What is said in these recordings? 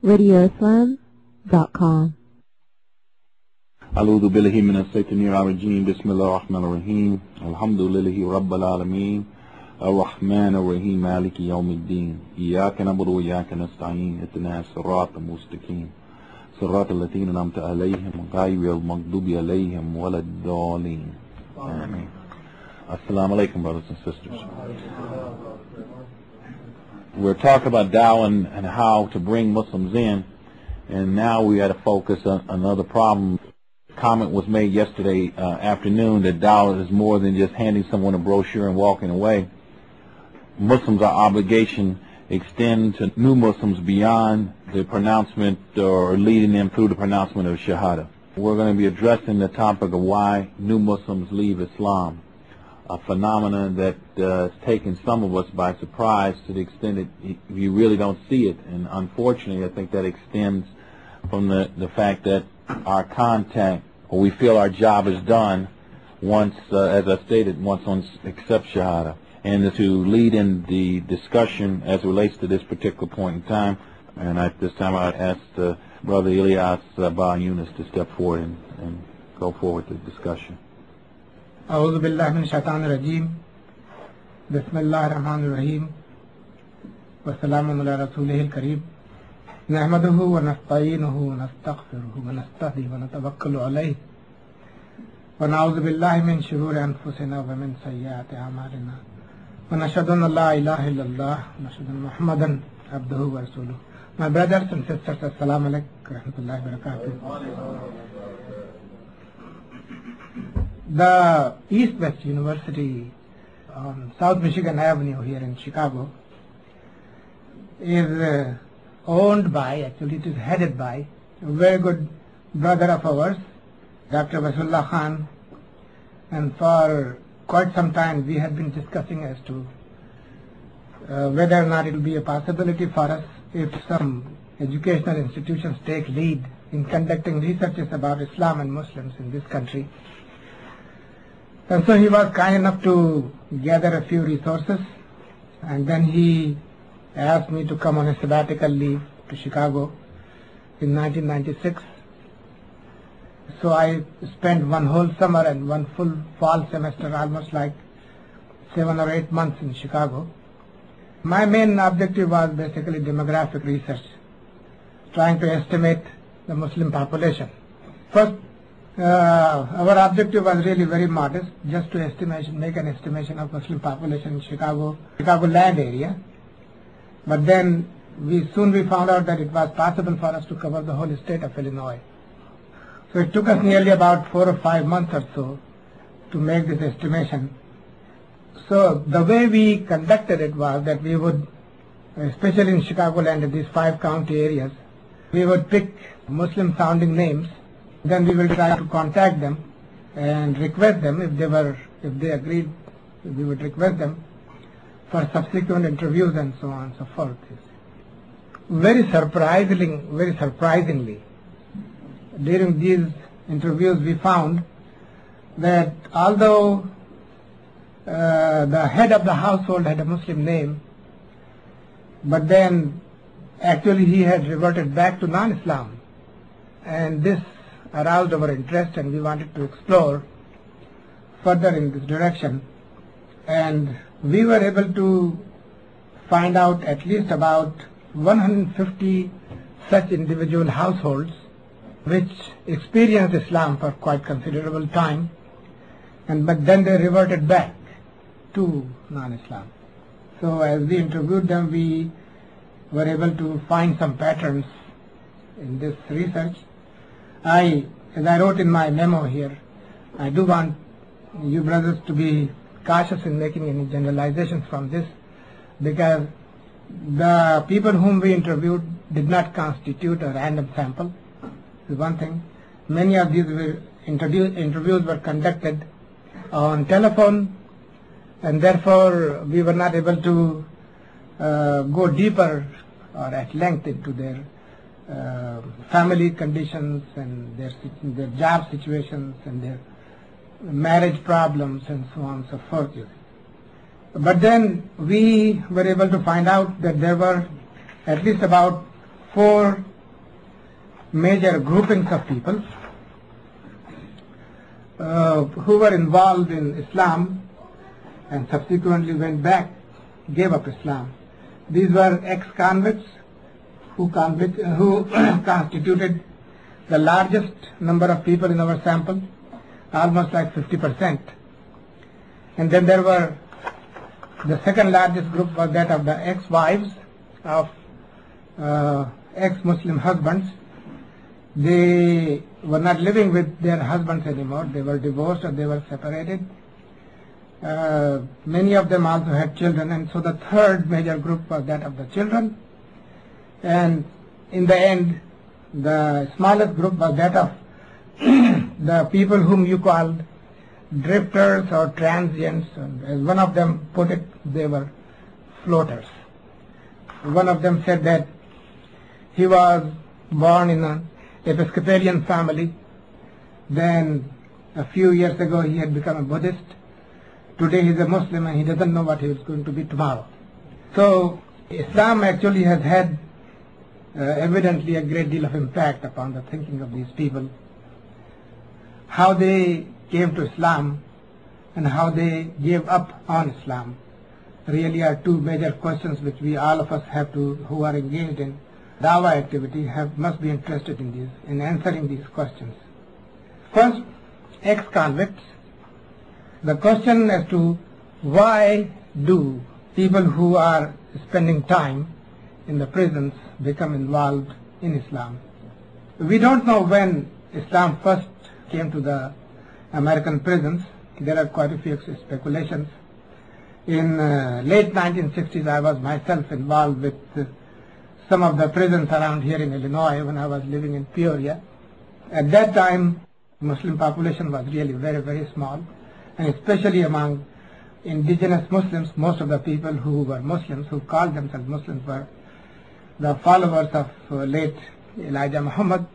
radioislam.com. أعوذ بالله من الشيطان الرجيم بسم الله الرحمن الرحيم الحمد لله رب العالمين الرحمن الرحيم مالك يوم الدين إياك نعبد وإياك نستعين اهدنا الصراط المستقيم صراط الذين أنعمت عليهم غير المغضوب عليهم ولا الضالين آمين. Assalamu alaikum, brothers and sisters. We're talking about dawah and how to bring Muslims in, and now we had to focus on another problem. Comment was made yesterday afternoon that dawah is more than just handing someone a brochure and walking away. Muslims, our obligation extend to new Muslims beyond the pronouncement or leading them through the pronouncement of Shahada. We're going to be addressing the topic of why new Muslims leave Islam, a phenomenon that has taken some of us by surprise to the extent that you really don't see it. And unfortunately, I think that extends from the fact that our contact, or we feel our job is done once, as I stated, once one accepts Shahada. And to lead in the discussion as it relates to this particular point in time, and at this time I asked Brother Ilyas Ba Yunus to step forward and go forward with the discussion. أعوذ بالله من الشيطان الرجيم بسم الله الرحمن الرحيم والسلام على رسوله الكريم نحمده ونستعينه ونستغفره ونستهديه ونتوكل عليه ونعوذ بالله من شرور أنفسنا ومن سيئات أعمالنا ونشهد أن لا إله إلا الله ونشهد أن محمدا عبده ورسوله. My brothers and sisters, Assalamu alaikum wa rahmatullahi wa barakatuh. The East West University on South Michigan Avenue here in Chicago is owned by, actually it is headed by, a very good brother of ours, Dr. Wasulullah Khan, and for quite some time we have been discussing as to whether or not it will be a possibility for us if some educational institutions take lead in conducting researches about Islam and Muslims in this country. And so he was kind enough to gather a few resources, and then he asked me to come on a sabbatical leave to Chicago in 1996. So I spent one whole summer and one full fall semester, almost like 7 or 8 months in Chicago. My main objective was basically demographic research, trying to estimate the Muslim population. First, our objective was really very modest, just to make an estimation of Muslim population in Chicago land area. But then we soon found out that it was possible for us to cover the whole state of Illinois. So it took us nearly about 4 or 5 months or so to make this estimation. So the way we conducted it was that we would, especially in Chicagoland, in these 5 county areas, we would pick Muslim sounding names. Then we will try to contact them and request them if they agreed, we would request them for subsequent interviews and so on and so forth. Very surprisingly, during these interviews we found that although the head of the household had a Muslim name, but then actually he had reverted back to non-Islam, and this aroused our interest and we wanted to explore further in this direction. And we were able to find out at least about 150 such individual households which experienced Islam for quite considerable time, but then they reverted back to non-Islam. So as we interviewed them, we were able to find some patterns in this research. As I wrote in my memo here, I do want you brothers to be cautious in making any generalizations from this, because the people whom we interviewed did not constitute a random sample, is one thing. Many of these interviews were conducted on telephone, and therefore we were not able to go deeper or at length into their family conditions and their job situations and their marriage problems and so on and so forth. But then we were able to find out that there were at least about 4 major groupings of people who were involved in Islam and subsequently went back, gave up Islam. These were ex-convicts who constituted the largest number of people in our sample, almost like 50%. And then there were, the second largest group was that of the ex-wives of ex-Muslim husbands. They were not living with their husbands anymore. They were divorced or they were separated. Many of them also had children, and so the third major group was that of the children. And in the end, the smallest group was that of the people whom you called drifters or transients. And as one of them put it, they were floaters. One of them said that he was born in an Episcopalian family. Then a few years ago he had become a Buddhist. Today he is a Muslim and he doesn't know what he is going to be tomorrow. So Islam actually has had evidently a great deal of impact upon the thinking of these people. How they came to Islam and how they gave up on Islam really are two major questions which we all of us have to, who are engaged in Dawah activity, must be interested in answering these questions. First, ex-convicts. The question as to why do people who are spending time in the prisons become involved in Islam. We don't know when Islam first came to the American prisons. There are quite a few speculations. In late 1960s, I was myself involved with some of the prisons around here in Illinois when I was living in Peoria. At that time, Muslim population was really very, very small, and especially among indigenous Muslims, most of the people who were Muslims, who called themselves Muslims, were the followers of late Elijah Muhammad,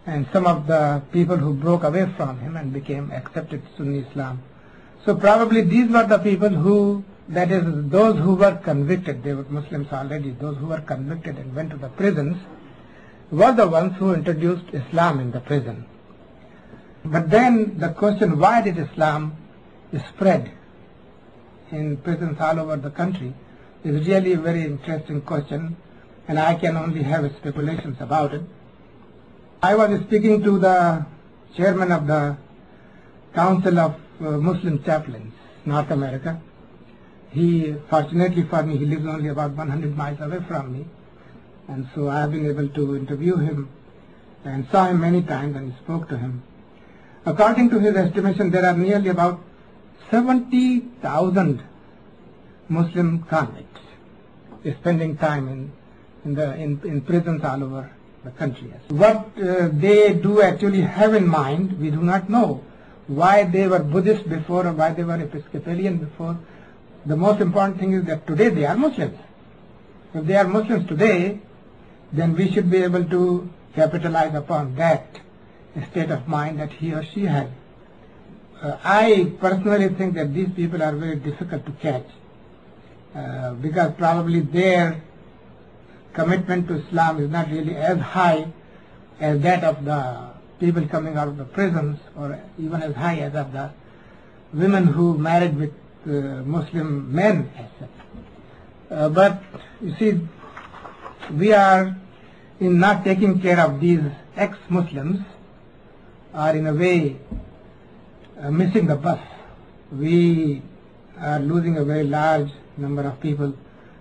and some of the people who broke away from him and became accepted Sunni Islam. So probably these were the people who, that is, those who were convicted, they were Muslims already, those who were convicted and went to the prisons, were the ones who introduced Islam in the prison. But then the question, why did Islam spread in prisons all over the country, is really a very interesting question, and I can only have speculations about it. I was speaking to the chairman of the Council of Muslim Chaplains, North America. He, fortunately for me, he lives only about 100 miles away from me, and so I have been able to interview him and saw him many times and spoke to him. According to his estimation, there are nearly about 70,000 Muslim convicts spending time in prisons all over the country. What they do actually have in mind, we do not know. Why they were Buddhist before or why they were Episcopalian before. The most important thing is that today they are Muslims. If they are Muslims today, then we should be able to capitalize upon that state of mind that he or she has. I personally think that these people are very difficult to catch because probably their commitment to Islam is not really as high as that of the people coming out of the prisons, or even as high as of the women who married with Muslim men as such. But you see, we are in not taking care of these ex-Muslims are in a way missing the bus. We are losing a very large number of people.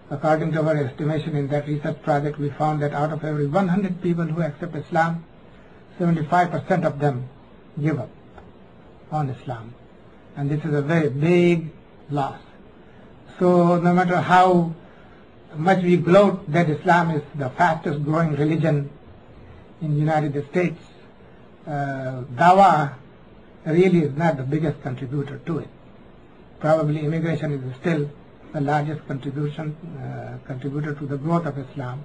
According to our estimation in that research project, we found that out of every 100 people who accept Islam, 75% of them give up on Islam. And this is a very big loss. So no matter how much we gloat that Islam is the fastest growing religion in the United States, Dawah really is not the biggest contributor to it. Probably immigration is still the largest contributor to the growth of Islam.